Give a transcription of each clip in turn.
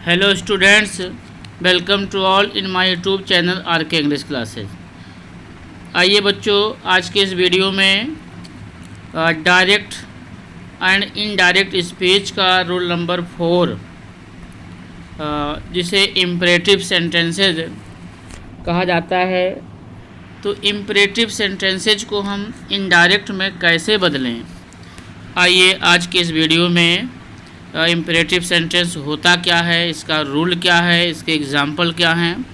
Hello students, welcome to all in my YouTube channel RK English classes. आइए बच्चों, आज के इस वीडियो में डायरेक्ट एंड इनडायरेक्ट स्पीच का रूल नंबर 4 जिसे इम्परेटिव सेंटेंसेज कहा जाता है, तो इम्परेटिव सेंटेंसेज को हम इनडायरेक्ट में कैसे बदलें। आइए आज के इस वीडियो में इम्परेटिव सेंटेंस होता क्या है, इसका रूल क्या है, इसके एग्जाम्पल क्या हैं,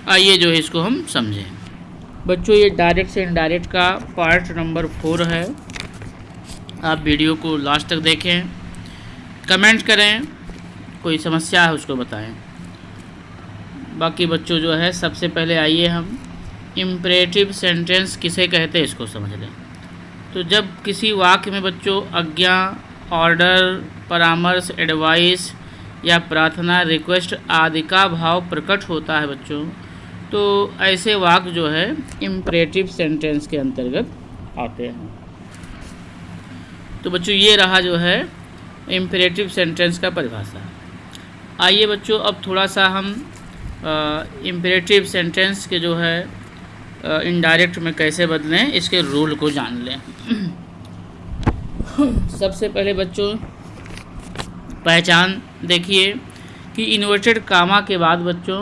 आइए जो है इसको हम समझें। बच्चों, ये डायरेक्ट से इनडायरेक्ट का पार्ट नंबर 4 है। आप वीडियो को लास्ट तक देखें, कमेंट करें, कोई समस्या है उसको बताएं। बाकी बच्चों जो है, सबसे पहले आइए हम इम्परेटिव सेंटेंस किसे कहते हैं इसको समझ लें। तो जब किसी वाक्य में बच्चों आज्ञा, ऑर्डर, परामर्श, एडवाइस या प्रार्थना, रिक्वेस्ट आदि का भाव प्रकट होता है बच्चों, तो ऐसे वाक्य जो है इम्परेटिव सेंटेंस के अंतर्गत आते हैं। तो बच्चों ये रहा जो है इम्परेटिव सेंटेंस का परिभाषा। आइए बच्चों, अब थोड़ा सा हम इम्परेटिव सेंटेंस के जो है इनडायरेक्ट में कैसे बदलें इसके रूल को जान लें। सबसे पहले बच्चों पहचान देखिए कि इन्वर्टेड कामा के बाद बच्चों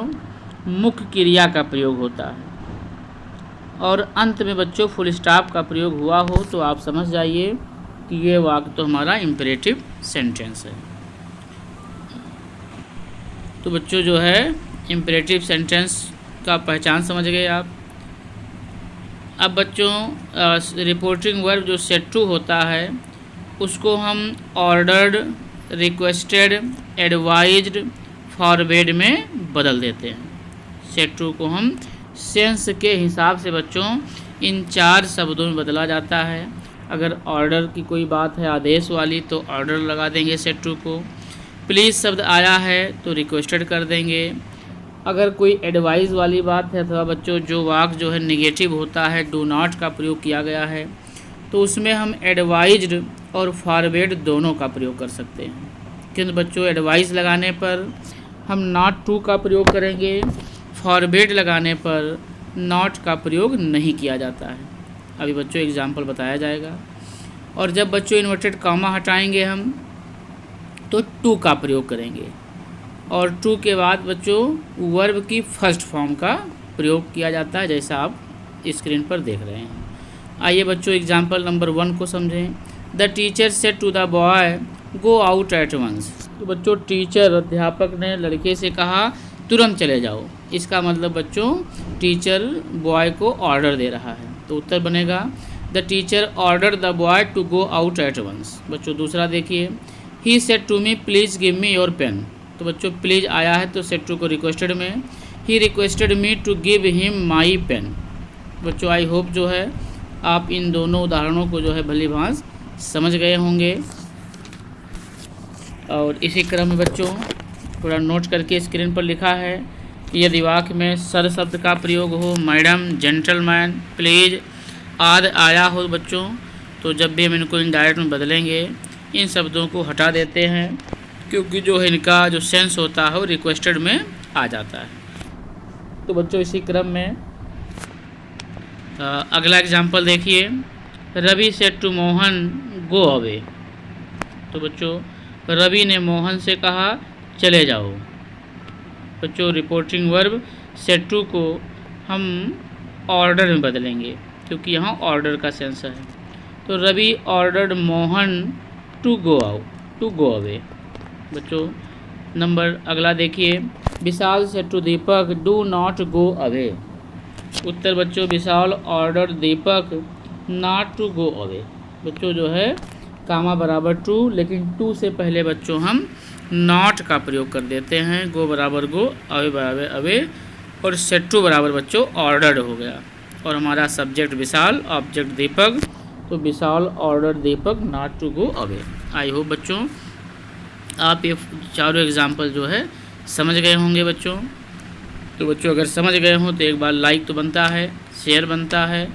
मुख्य क्रिया का प्रयोग होता है और अंत में बच्चों फुल स्टॉप का प्रयोग हुआ हो तो आप समझ जाइए कि ये वाक्य तो हमारा इम्परेटिव सेंटेंस है। तो बच्चों जो है इम्परेटिव सेंटेंस का पहचान समझ गए आप। अब बच्चों रिपोर्टिंग वर्ब जो सेट टू होता है उसको हम ऑर्डर्ड, रिक्वेस्टेड, एडवाइज्ड, फॉरवर्ड में बदल देते हैं। सेट टू को हम सेंस के हिसाब से बच्चों इन 4 शब्दों में बदला जाता है। अगर ऑर्डर की कोई बात है आदेश वाली तो ऑर्डर लगा देंगे सेट टू को। प्लीज़ शब्द आया है तो रिक्वेस्टेड कर देंगे। अगर कोई एडवाइस वाली बात है अथवा बच्चों जो वाक्य जो है नेगेटिव होता है, डू नॉट का प्रयोग किया गया है, तो उसमें हम एडवाइज्ड और फॉरवर्ड दोनों का प्रयोग कर सकते हैं। किंतु बच्चों एडवाइस लगाने पर हम नॉट टू का प्रयोग करेंगे, फॉरवर्ड लगाने पर नॉट का प्रयोग नहीं किया जाता है। अभी बच्चों एग्जाम्पल बताया जाएगा। और जब बच्चों इन्वर्टेड कॉमा हटाएंगे हम तो टू का प्रयोग करेंगे और टू के बाद बच्चों वर्ब की फर्स्ट फॉर्म का प्रयोग किया जाता है, जैसा आप स्क्रीन पर देख रहे हैं। आइए बच्चों एग्जाम्पल नंबर 1 को समझें। The teacher said to the boy go out at once. तो बच्चों टीचर अध्यापक ने लड़के से कहा तुरंत चले जाओ। इसका मतलब बच्चों टीचर बॉय को ऑर्डर दे रहा है, तो उत्तर बनेगा the teacher order the boy to go out at once. बच्चों दूसरा देखिए, he said to me please give me your pen. तो बच्चों प्लीज़ आया है तो सेड टू को रिक्वेस्टेड में, he requested me to give him my pen. बच्चों आई होप जो है आप इन दोनों उदाहरणों को जो है भली भांति समझ गए होंगे। और इसी क्रम में बच्चों थोड़ा नोट करके स्क्रीन पर लिखा है कि यदि वाक्य में सर शब्द का प्रयोग हो, मैडम, जेंटलमैन, प्लीज आदि आया हो बच्चों, तो जब भी हम इनको इनडायरेक्ट में बदलेंगे इन शब्दों को हटा देते हैं, क्योंकि जो है इनका जो सेंस होता है वो रिक्वेस्टेड में आ जाता है। तो बच्चों इसी क्रम में अगला एग्जाम्पल देखिए, Ravi said to Mohan go away. तो बच्चों रवि ने मोहन से कहा चले जाओ। बच्चों रिपोर्टिंग वर्ब सेड टू को हम ऑर्डर में बदलेंगे क्योंकि यहाँ ऑर्डर का सेंस है। तो Ravi ordered Mohan to go away. बच्चों नंबर अगला देखिए, Vishal said to Deepak do not go away. उत्तर बच्चों Vishal order Deepak not to go away. बच्चों जो है कामा बराबर टू, लेकिन टू से पहले बच्चों हम नॉट का प्रयोग कर देते हैं। गो बराबर गो, अवे बराबर अवे और सेड टू बराबर बच्चों ऑर्डर्ड हो गया। और हमारा सब्जेक्ट विशाल, ऑब्जेक्ट दीपक, तो Vishal order Deepak not to go away. I hope बच्चों आप ये चारों एग्जाम्पल जो है समझ गए होंगे बच्चों। तो बच्चों अगर समझ गए हों तो एक बार लाइक तो बनता है, शेयर बनता है,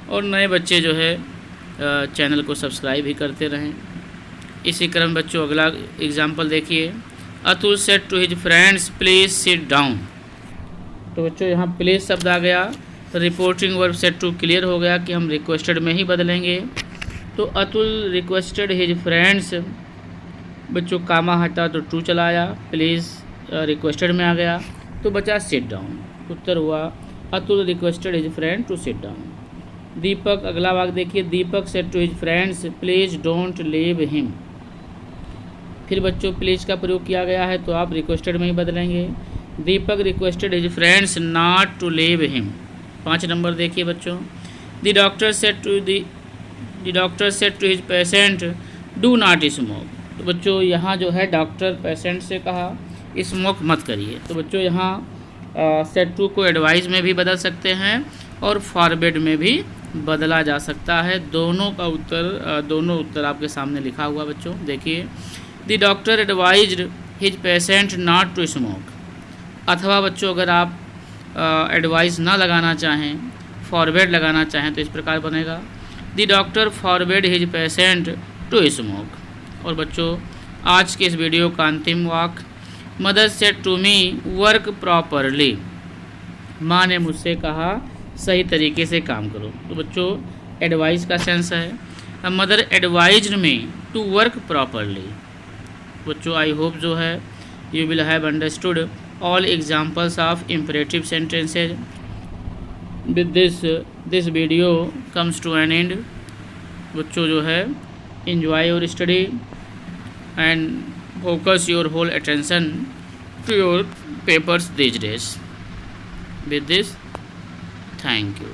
और नए बच्चे जो है चैनल को सब्सक्राइब भी करते रहें। इसी क्रम बच्चों अगला एग्जाम्पल देखिए, Atul said to his friends please sit down. तो बच्चों यहाँ प्लीज शब्द आ गया, तो reporting verb said to clear हो गया कि हम रिक्वेस्टेड में ही बदलेंगे। तो अतुल रिक्वेस्टेड हिज फ्रेंड्स, बच्चों कामा हटा तो टू चला आया, प्लीज़ रिक्वेस्टेड में आ गया तो बचा सिट डाउन। उत्तर हुआ Atul requested his friend to sit down. Deepak, अगला वाक्य देखिए, Deepak said to his friends please don't leave him. फिर बच्चों प्लीज़ का प्रयोग किया गया है तो आप रिक्वेस्टेड में ही बदलेंगे। Deepak requested his friends not to leave him. 5 number देखिए बच्चों, the doctor said to his patient do not smoke. तो बच्चों यहाँ जो है डॉक्टर पेशेंट से कहा स्मोक मत करिए। तो बच्चों यहाँ सेड टू को एडवाइस में भी बदल सकते हैं और फॉरवर्ड में भी बदला जा सकता है। दोनों उत्तर आपके सामने लिखा हुआ बच्चों देखिए, the doctor advised his patient not to smoke. अथवा बच्चों अगर आप एडवाइस ना लगाना चाहें, फॉरवर्ड लगाना चाहें तो इस प्रकार बनेगा, the doctor forward his patient to smoke. और बच्चों आज के इस वीडियो का अंतिम वाक्य, mother said to me work properly. माँ ने मुझसे कहा सही तरीके से काम करो। तो बच्चों एडवाइस का सेंस है, mother advised me to work properly. बच्चों आई होप जो है you will have understood all examples of imperative sentences. With this video comes to an end. बच्चों जो है enjoy your study and focus your whole attention to your papers these days. With this, thank you.